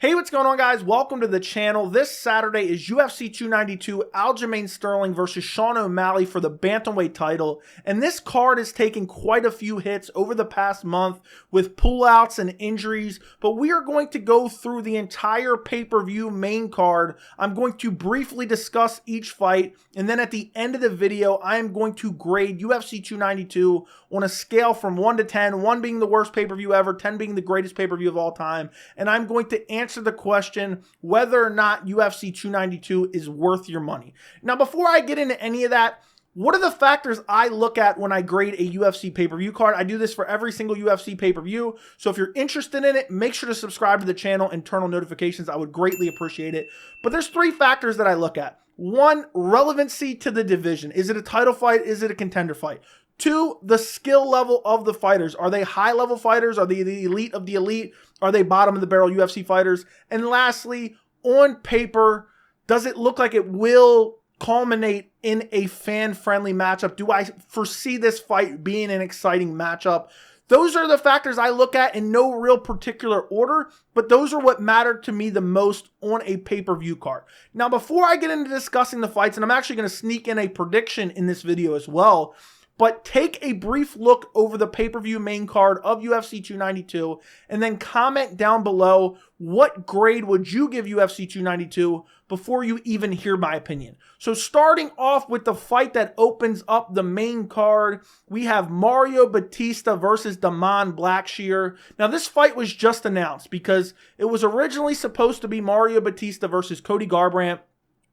Hey, what's going on, guys? Welcome to the channel. This Saturday is UFC 292, Aljamain Sterling versus Sean O'Malley for the bantamweight title. And this card has taken quite a few hits over the past month with pullouts and injuries. But we are going to go through the entire pay-per-view main card. I'm going to briefly discuss each fight. And then at the end of the video, I am going to grade UFC 292 on a scale from 1 to 10, 1 being the worst pay-per-view ever, 10 being the greatest pay-per-view of all time. And I'm going to answer the question whether or not UFC 292 is worth your money. Now, before I get into any of that, what are the factors I look at when I grade a UFC pay-per-view card? I do this for every single UFC pay-per-view. So if you're interested in it, make sure to subscribe to the channel and turn on notifications. I would greatly appreciate it. But there's 3 factors that I look at. 1, relevancy to the division. Is it a title fight? Is it a contender fight? 2, the skill level of the fighters. Are they high-level fighters? Are they the elite of the elite? Are they bottom-of-the-barrel UFC fighters? And lastly, on paper, does it look like it will culminate in a fan-friendly matchup? Do I foresee this fight being an exciting matchup? Those are the factors I look at in no real particular order, but those are what matter to me the most on a pay-per-view card. Now, before I get into discussing the fights, and I'm actually going to sneak in a prediction in this video as well, but take a brief look over the pay-per-view main card of UFC 292 and then comment down below what grade would you give UFC 292 before you even hear my opinion. So starting off with the fight that opens up the main card, we have Mario Batista versus Blackshear. Now this fight was just announced because it was originally supposed to be Mario Batista versus Cody Garbrandt.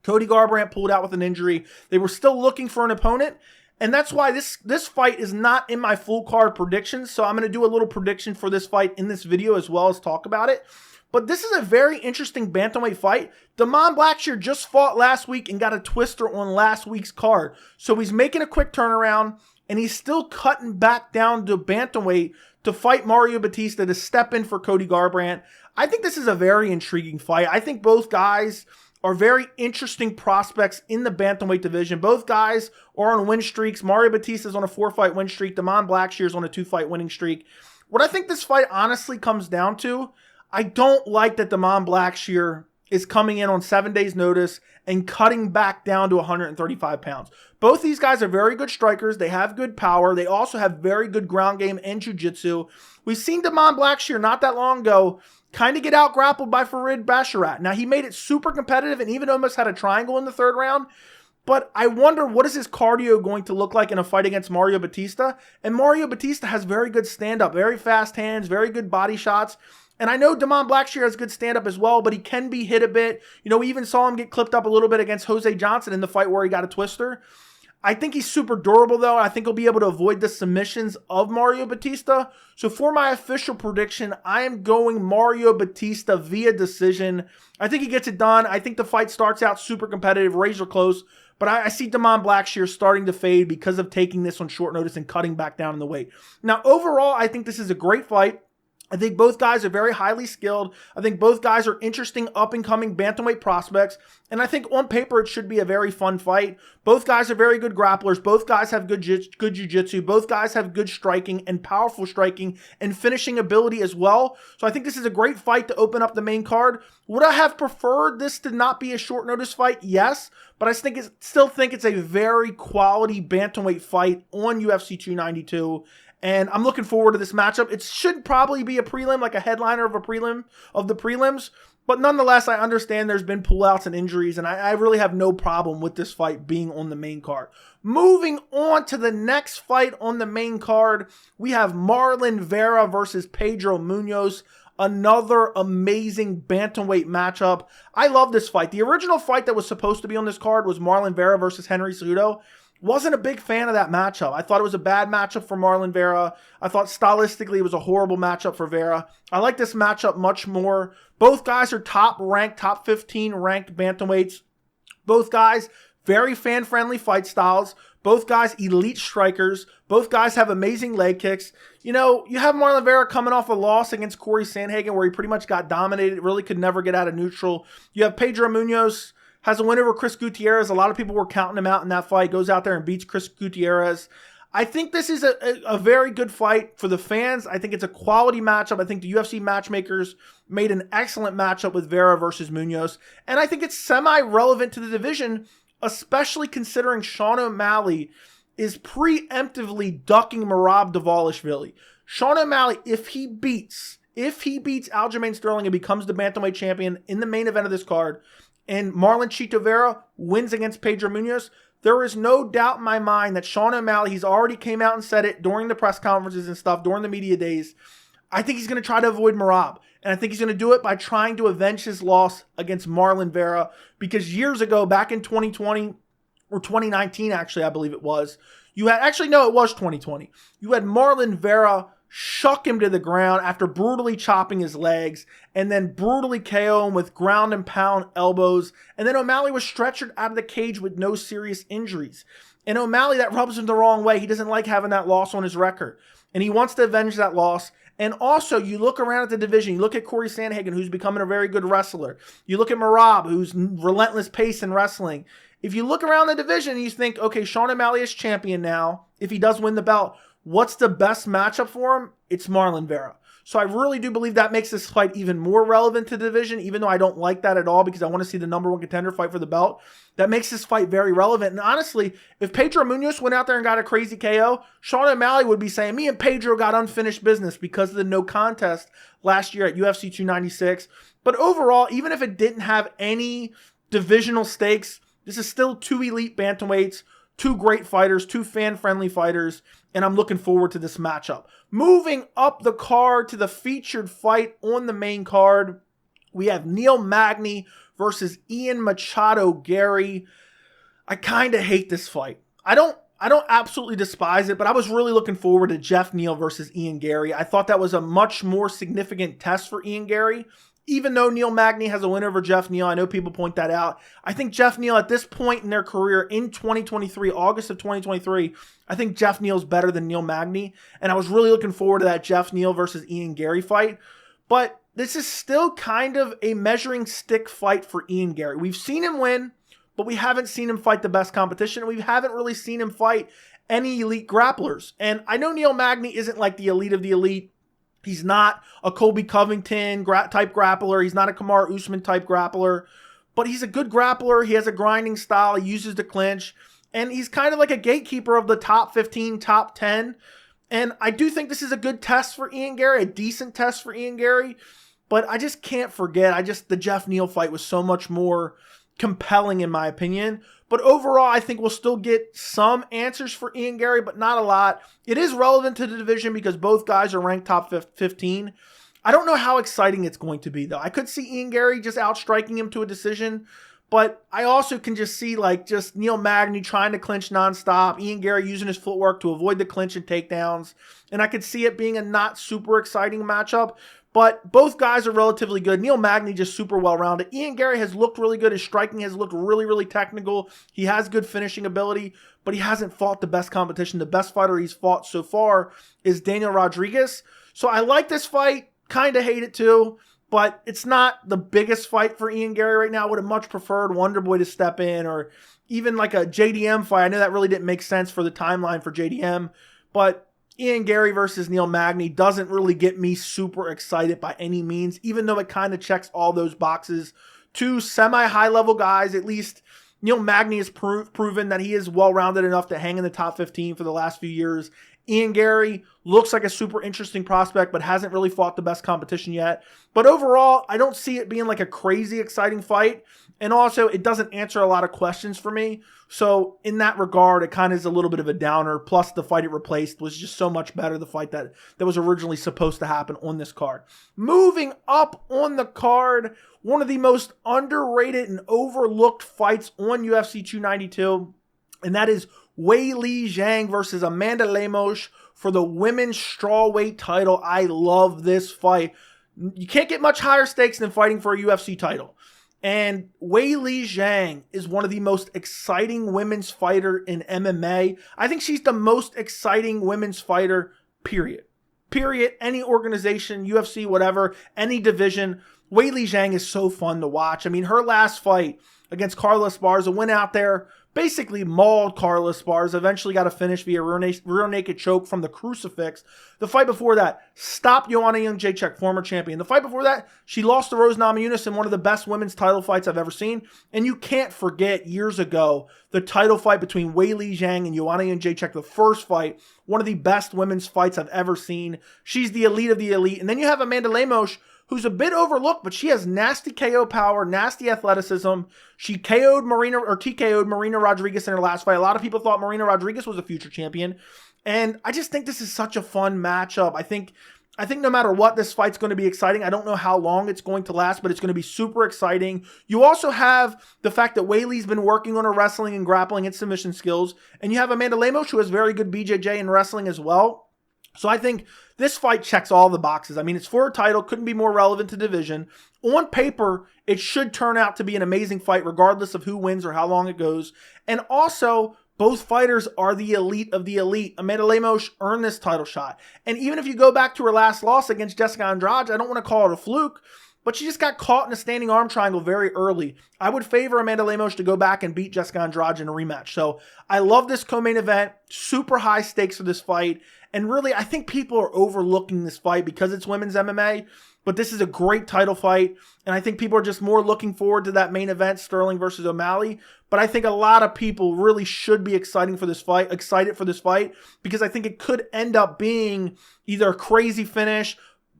Cody Garbrandt pulled out with an injury. They were still looking for an opponent. And that's why this fight is not in my full card predictions. So I'm going to do a little prediction for this fight in this video as well as talk about it. But this is a very interesting bantamweight fight. Blackshear just fought last week and got a twister on last week's card. So he's making a quick turnaround and he's still cutting back down to bantamweight to fight Mario Batista to step in for Cody Garbrandt. I think this is a very intriguing fight. I think both guys are very interesting prospects in the bantamweight division. Both guys are on win streaks. Mario Batista is on a 4-fight win streak. Blackshear is on a 2-fight winning streak. What I think this fight honestly comes down to, I don't like that Blackshear is coming in on 7 days notice and cutting back down to 135 pounds. Both these guys are very good strikers. They have good power. They also have very good ground game and jiu-jitsu. We've seen Blackshear not that long ago kind of get out grappled by Farid Basharat. Now, he made it super competitive and even almost had a triangle in the 3rd round. But I wonder, what is his cardio going to look like in a fight against Mario Batista? And Mario Batista has very good stand-up, very fast hands, very good body shots. And I know Blackshear has good stand-up as well, but he can be hit a bit. You know, we even saw him get clipped up a little bit against Jose Johnson in the fight where he got a twister. I think he's super durable, though. I think he'll be able to avoid the submissions of Mario Batista. So for my official prediction, I am going Mario Batista via decision. I think he gets it done. I think the fight starts out super competitive, razor close. But I see Blackshear starting to fade because of taking this on short notice and cutting back down in the weight. Now, overall, I think this is a great fight. I think both guys are very highly skilled. I think both guys are interesting up-and-coming bantamweight prospects. And I think on paper it should be a very fun fight. Both guys are very good grapplers. Both guys have good jiu-jitsu. Both guys have good striking and powerful striking and finishing ability as well. So I think this is a great fight to open up the main card. Would I have preferred this to not be a short notice fight? Yes. But I still think it's a very quality bantamweight fight on UFC 292. And I'm looking forward to this matchup. It should probably be a prelim, like a headliner of the prelims. But nonetheless, I understand there's been pullouts and injuries, and I really have no problem with this fight being on the main card. Moving on to the next fight on the main card, we have Marlon Vera versus Pedro Munoz. Another amazing bantamweight matchup. I love this fight. The original fight that was supposed to be on this card was Marlon Vera versus Henry Cejudo. Wasn't a big fan of that matchup. I thought it was a bad matchup for Marlon Vera. I thought stylistically it was a horrible matchup for Vera. I like this matchup much more. Both guys are top-ranked, top 15 ranked bantamweights. Both guys, very fan-friendly fight styles. Both guys, elite strikers. Both guys have amazing leg kicks. You know, you have Marlon Vera coming off a loss against Corey Sandhagen where he pretty much got dominated, really could never get out of neutral. You have Pedro Munoz, has a win over Chris Gutierrez. A lot of people were counting him out in that fight. Goes out there and beats Chris Gutierrez. I think this is a very good fight for the fans. I think it's a quality matchup. I think the UFC matchmakers made an excellent matchup with Vera versus Munoz. And I think it's semi-relevant to the division, especially considering Sean O'Malley is preemptively ducking Merab Dvalishvili. Sean O'Malley, if he beats Aljamain Sterling and becomes the bantamweight champion in the main event of this card, and Marlon Chito Vera wins against Pedro Munoz, there is no doubt in my mind that Sean O'Malley, he's already came out and said it during the press conferences and stuff, during the media days. I think he's going to try to avoid Merab. And I think he's going to do it by trying to avenge his loss against Marlon Vera. Because years ago, back in 2020, or 2019 actually, I believe it was, it was 2020. You had Marlon Vera shuck him to the ground after brutally chopping his legs and then brutally KO him with ground and pound elbows. And then O'Malley was stretchered out of the cage with no serious injuries. And O'Malley, that rubs him the wrong way. He doesn't like having that loss on his record. And he wants to avenge that loss. And also, you look around at the division, you look at Corey Sandhagen, who's becoming a very good wrestler. You look at Merab, who's relentless pace in wrestling. If you look around the division, you think, okay, Sean O'Malley is champion now. If he does win the belt, what's the best matchup for him? It's Marlon Vera. So I really do believe that makes this fight even more relevant to the division, even though I don't like that at all because I want to see the number one contender fight for the belt. That makes this fight very relevant. And honestly, if Pedro Munoz went out there and got a crazy KO, Sean O'Malley would be saying, me and Pedro got unfinished business because of the no contest last year at UFC 296. But overall, even if it didn't have any divisional stakes, this is still two elite bantamweights, two great fighters, two fan-friendly fighters, and I'm looking forward to this matchup. Moving up the card to the featured fight on the main card, we have Neil Magny versus Ian Machado Garry. I kind of hate this fight. I don't absolutely despise it, but I was really looking forward to Jeff Neal versus Ian Garry. I thought that was a much more significant test for Ian Garry. Even though Neil Magny has a win over Jeff Neal, I know people point that out. I think Jeff Neal at this point in their career in 2023, August of 2023, I think Jeff Neal's better than Neil Magny. And I was really looking forward to that Jeff Neal versus Ian Garry fight. But this is still kind of a measuring stick fight for Ian Garry. We've seen him win, but we haven't seen him fight the best competition. And we haven't really seen him fight any elite grapplers. And I know Neil Magny isn't like the elite of the elite. He's not a Colby Covington type grappler. He's not a Kamaru Usman type grappler. But he's a good grappler. He has a grinding style. He uses the clinch. And he's kind of like a gatekeeper of the top 15, top 10. And I do think this is a good test for Ian Garry, a decent test for Ian Garry. But I just can't forget, the Jeff Neal fight was so much more compelling in my opinion. But overall, I think we'll still get some answers for Ian Garry, but not a lot. It is relevant to the division because both guys are ranked top 15. I don't know how exciting it's going to be, though. I could see Ian Garry just outstriking him to a decision, but I also can just see just Neil Magny trying to clinch nonstop, Ian Garry using his footwork to avoid the clinch and takedowns, and I could see it being a not super exciting matchup. But both guys are relatively good. Neil Magny just super well-rounded. Ian Garry has looked really good. His striking has looked really, really technical. He has good finishing ability, but he hasn't fought the best competition. The best fighter he's fought so far is Daniel Rodriguez. So I like this fight, kind of hate it too, but it's not the biggest fight for Ian Garry right now. I would have much preferred Wonderboy to step in or even like a JDM fight. I know that really didn't make sense for the timeline for JDM, but Ian Garry versus Neil Magny doesn't really get me super excited by any means, even though it kind of checks all those boxes. Two semi-high level guys, at least Neil Magny has proven that he is well-rounded enough to hang in the top 15 for the last few years. Ian Garry looks like a super interesting prospect, but hasn't really fought the best competition yet. But overall, I don't see it being like a crazy exciting fight. And also, it doesn't answer a lot of questions for me. So in that regard, it kind of is a little bit of a downer. Plus, the fight it replaced was just so much better. The fight that was originally supposed to happen on this card. Moving up on the card, one of the most underrated and overlooked fights on UFC 292. And that is Weili Zhang versus Amanda Lemos for the women's strawweight title. I love this fight. You can't get much higher stakes than fighting for a UFC title. And Weili Zhang is one of the most exciting women's fighter in MMA. I think she's the most exciting women's fighter, period. Period. Any organization, UFC, whatever, any division. Weili Zhang is so fun to watch. I mean, her last fight against Carla Esparza, went out there, basically mauled Carla Esparza, eventually got a finish via rear naked choke from the crucifix. The fight before that, stopped Joanna Jędrzejczyk, former champion. The fight before that, she lost to Rose Namajunas in one of the best women's title fights I've ever seen. And you can't forget years ago, the title fight between Weili Zhang and Joanna Jędrzejczyk, the first fight, one of the best women's fights I've ever seen. She's the elite of the elite. And then you have Amanda Lemos, who's a bit overlooked, but she has nasty KO power, nasty athleticism. She TKO'd Marina Rodriguez in her last fight. A lot of people thought Marina Rodriguez was a future champion. And I just think this is such a fun matchup. I think no matter what, this fight's going to be exciting. I don't know how long it's going to last, but it's going to be super exciting. You also have the fact that Weili's been working on her wrestling and grappling and submission skills. And you have Amanda Lemos, who has very good BJJ in wrestling as well. So I think this fight checks all the boxes. I mean, it's for a title, couldn't be more relevant to division. On paper, it should turn out to be an amazing fight regardless of who wins or how long it goes. And also, both fighters are the elite of the elite. Amanda Lemos earned this title shot. And even if you go back to her last loss against Jessica Andrade, I don't want to call it a fluke, but she just got caught in a standing arm triangle very early. I would favor Amanda Lemos to go back and beat Jessica Andrade in a rematch. So I love this co-main event. Super high stakes for this fight. And really, I think people are overlooking this fight because it's women's MMA. But this is a great title fight. And I think people are just more looking forward to that main event, Sterling versus O'Malley. But I think a lot of people really should be excited for this fight because I think it could end up being either a crazy finish.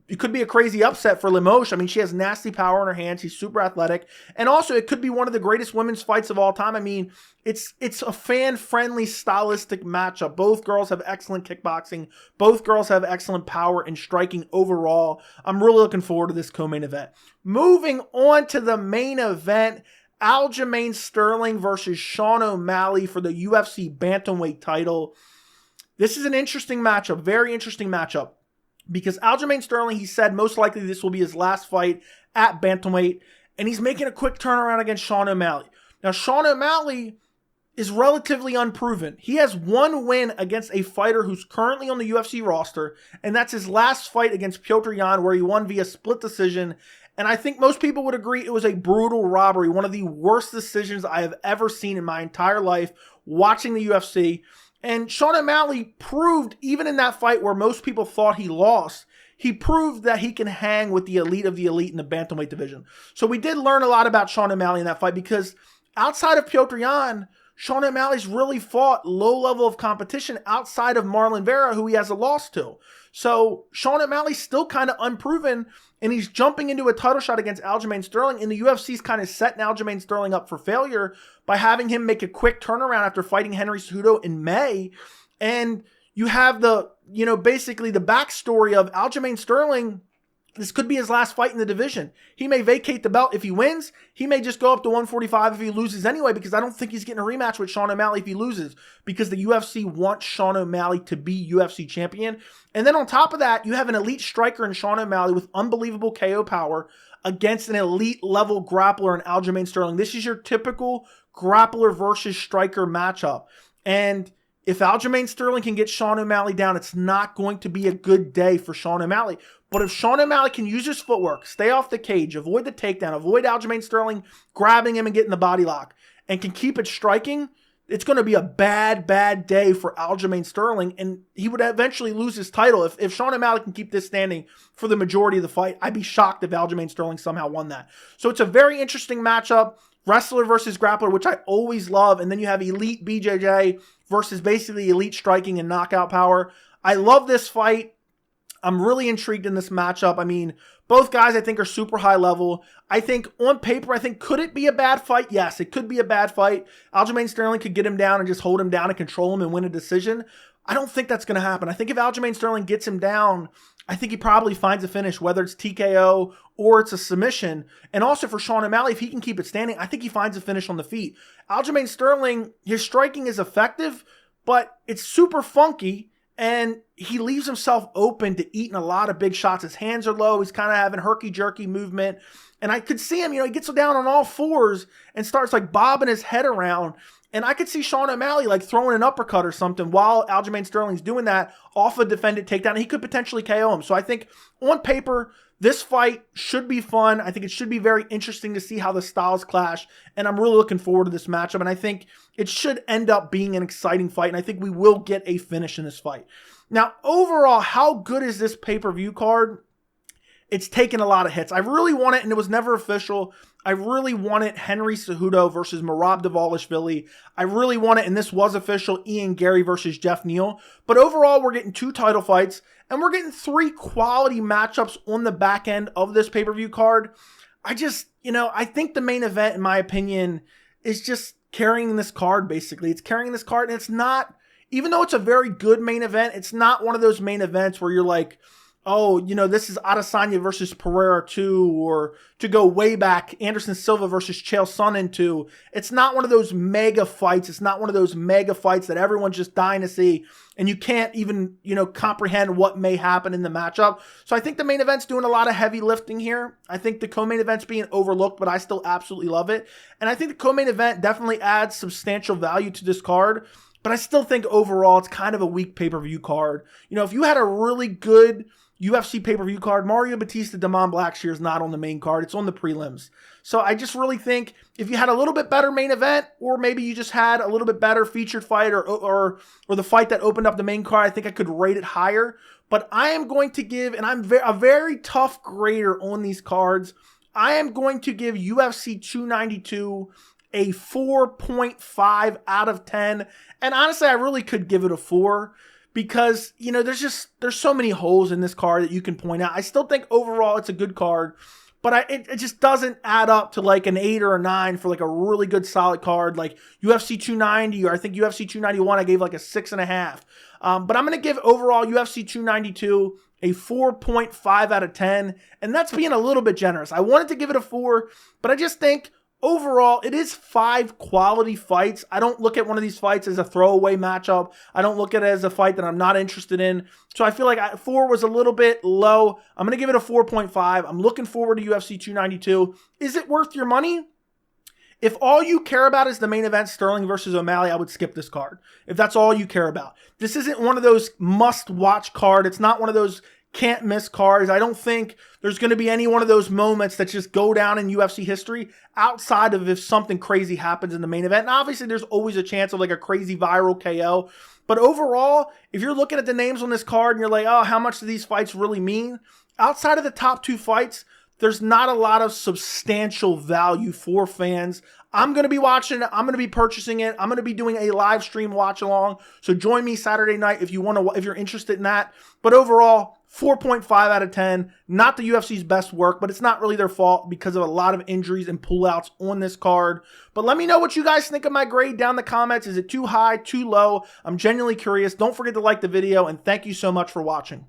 It could be a crazy upset for Lemos. I mean, she has nasty power in her hands. She's super athletic. And also, it could be one of the greatest women's fights of all time. I mean, it's a fan-friendly, stylistic matchup. Both girls have excellent kickboxing. Both girls have excellent power and striking overall. I'm really looking forward to this co-main event. Moving on to the main event, Aljamain Sterling versus Sean O'Malley for the UFC bantamweight title. This is an interesting matchup, very interesting matchup. Because Aljamain Sterling, he said most likely this will be his last fight at bantamweight, and he's making a quick turnaround against Sean O'Malley. Now, Sean O'Malley is relatively unproven. He has one win against a fighter who's currently on the UFC roster, and that's his last fight against Petr Yan, where he won via split decision. And I think most people would agree it was a brutal robbery, one of the worst decisions I have ever seen in my entire life watching the UFC. And Sean O'Malley proved, even in that fight where most people thought he lost, he proved that he can hang with the elite of the elite in the bantamweight division. So we did learn a lot about Sean O'Malley in that fight because outside of Petr Yan, Sean O'Malley's really fought low level of competition outside of Marlon Vera, who he has a loss to. So Sean O'Malley's still kind of unproven, and he's jumping into a title shot against Aljamain Sterling, and the UFC's kind of setting Aljamain Sterling up for failure by having him make a quick turnaround after fighting Henry Cejudo in May. And you have basically the backstory of Aljamain Sterling. This could be his last fight in the division. He may vacate the belt if he wins. He may just go up to 145 if he loses anyway, because I don't think he's getting a rematch with Sean O'Malley if he loses, because the UFC wants Sean O'Malley to be UFC champion. And then on top of that, you have an elite striker in Sean O'Malley with unbelievable KO power against an elite level grappler in Aljamain Sterling. This is your typical grappler versus striker matchup. And if Aljamain Sterling can get Sean O'Malley down, it's not going to be a good day for Sean O'Malley. But if Sean O'Malley can use his footwork, stay off the cage, avoid the takedown, avoid Aljamain Sterling grabbing him and getting the body lock, and can keep it striking, it's going to be a bad, bad day for Aljamain Sterling, and he would eventually lose his title. If Sean O'Malley can keep this standing for the majority of the fight, I'd be shocked if Aljamain Sterling somehow won that. So it's a very interesting matchup, wrestler versus grappler, which I always love, and then you have elite BJJ versus basically elite striking and knockout power. I love this fight. I'm really intrigued in this matchup. I mean, both guys I think are super high level. I think on paper, could it be a bad fight? Yes, it could be a bad fight. Aljamain Sterling could get him down and just hold him down and control him and win a decision. I don't think that's going to happen. I think if Aljamain Sterling gets him down, I think he probably finds a finish, whether it's TKO or it's a submission. And also for Sean O'Malley, if he can keep it standing, I think he finds a finish on the feet. Aljamain Sterling, his striking is effective, but it's super funky. And he leaves himself open to eating a lot of big shots. His hands are low. He's kind of having herky-jerky movement. And I could see him, he gets down on all fours and starts bobbing his head around. And I could see Sean O'Malley throwing an uppercut or something while Aljamain Sterling's doing that off a defended takedown. He could potentially KO him. So I think on paper, This fight should be fun. I think it should be very interesting to see how the styles clash, and I'm really looking forward to this matchup, and I think it should end up being an exciting fight, and I think we will get a finish in this fight. Now, overall, how good is this pay-per-view card? It's taken a lot of hits. I really want it, and it was never official. I really wanted Henry Cejudo versus Merab Dvalishvili. I really want it, and this was official, Ian Garry versus Jeff Neal. But overall, we're getting 2 title fights, and we're getting 3 quality matchups on the back end of this pay-per-view card. I just, I think the main event, in my opinion, is just carrying this card, basically. It's carrying this card, and it's not, even though it's a very good main event, it's not one of those main events where you're like, oh, this is Adesanya versus Pereira 2, or to go way back, Anderson Silva versus Chael Sonnen 2. It's not one of those mega fights. It's not one of those mega fights that everyone's just dying to see, and you can't even, comprehend what may happen in the matchup. So I think the main event's doing a lot of heavy lifting here. I think the co-main event's being overlooked, but I still absolutely love it. And I think the co-main event definitely adds substantial value to this card, but I still think overall it's kind of a weak pay-per-view card. If you had a really good UFC pay-per-view card, Mario Batista, Blackshear is not on the main card. It's on the prelims. So I just really think if you had a little bit better main event, or maybe you just had a little bit better featured fight, or the fight that opened up the main card, I think I could rate it higher. But I am going to give, and I'm a very tough grader on these cards, I am going to give UFC 292 a 4.5 out of 10. And honestly, I really could give it a 4. Because, there's so many holes in this card that you can point out. I still think overall it's a good card, but it just doesn't add up to like an 8 or a 9 for like a really good solid card. Like UFC 290, or I think UFC 291, I gave like a 6.5. But I'm going to give overall UFC 292 a 4.5 out of 10. And that's being a little bit generous. I wanted to give it a 4, but I just think overall, it is 5 quality fights. I don't look at one of these fights as a throwaway matchup. I don't look at it as a fight that I'm not interested in. So I feel like 4 was a little bit low. I'm going to give it a 4.5. I'm looking forward to UFC 292. Is it worth your money? If all you care about is the main event, Sterling versus O'Malley, I would skip this card. If that's all you care about. This isn't one of those must-watch card. It's not one of those can't miss cards. I don't think there's going to be any one of those moments that just go down in UFC history outside of if something crazy happens in the main event. And obviously there's always a chance of like a crazy viral KO. But overall, if you're looking at the names on this card and you're like, oh, how much do these fights really mean? Outside of the top 2 fights, there's not a lot of substantial value for fans. I'm going to be watching it. I'm going to be purchasing it. I'm going to be doing a live stream watch along. So join me Saturday night if you're interested in that. But overall, 4.5 out of 10. Not the UFC's best work, but it's not really their fault because of a lot of injuries and pullouts on this card. But let me know what you guys think of my grade down in the comments. Is it too high, too low? I'm genuinely curious. Don't forget to like the video, and thank you so much for watching.